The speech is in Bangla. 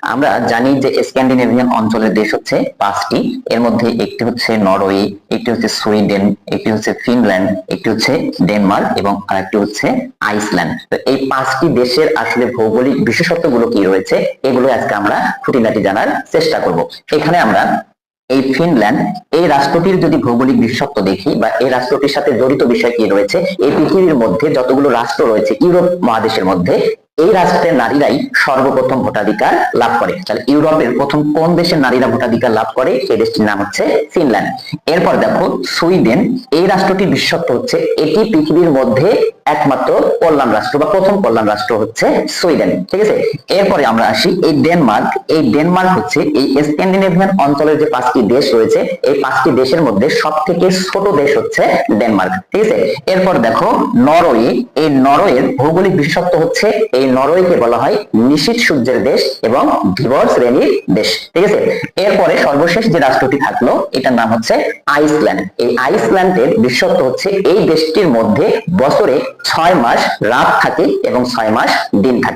আমরা জানি যে স্ক্যান্ডিনেভিয়ান অঞ্চলের দেশ হচ্ছে 5টি। এর মধ্যে একটি হচ্ছে নরওয়ে, একটি হচ্ছে সুইডেন, একটি হচ্ছে ফিনল্যান্ড, একটি হচ্ছে ডেনমার্ক এবং আরেকটি হচ্ছে আইসল্যান্ড। তো এই 5টি দেশের আসলে ভৌগোলিক বিশেষত্বগুলো কি রয়েছে এগুলো আজকে আমরা খুঁটিনাটি জানার চেষ্টা করব। এখানে আমরা এই ফিনল্যান্ড এই রাষ্ট্রটির যদি ভৌগোলিক বিশেষত্ব দেখি বা এই রাষ্ট্রটির সাথে জড়িত বিষয় কি রয়েছে, এই পৃথিবীর মধ্যে যতগুলো রাষ্ট্র রয়েছে ইউরোপ মহাদেশের মধ্যে এই রাষ্ট্রের নারীরাই সর্বপ্রথম ভোটাধিকার লাভ করে। তাহলে ইউরোপের প্রথম কোন দেশের নারীরা ভোটাধিকার লাভ করে, সেই দেশটির নাম হচ্ছে ফিনল্যান্ড। এরপর দেখো সুইডেন, এই রাষ্ট্রটির বিশেষত্ব হচ্ছে এটি পৃথিবীর মধ্যে একমাত্র কল্যাণ রাষ্ট্র বা প্রথম কল্যাণ রাষ্ট্র হচ্ছে সুইডেন, ঠিক আছে। এরপরে আমরা আসি এই ডেনমার্ক। এই ডেনমার্ক হচ্ছে এই স্ক্যান্ডিনেভিয়ান অঞ্চলের যে 5টি দেশ রয়েছে এই 5টি দেশের মধ্যে সব থেকে ছোট দেশ হচ্ছে ডেনমার্ক, ঠিক আছে। এরপর দেখো নরওয়ে, এই নরওয়ের ভৌগোলিক বিশেষত্ব হচ্ছে এই নরওয়েকে বলা হয় নিশীথ সূর্যের দেশ এবং ধীবর শ্রেণীর দেশ, ঠিক আছে। এরপরে সর্বশেষ যে রাষ্ট্রটি থাকলো এটার নাম হচ্ছে আইসল্যান্ড। এই আইসল্যান্ডের বিশেষত্ব হচ্ছে এই দেশটির মধ্যে বছরে 6 মাস রাত থাকে এবং 6 মাস দিন থাকে।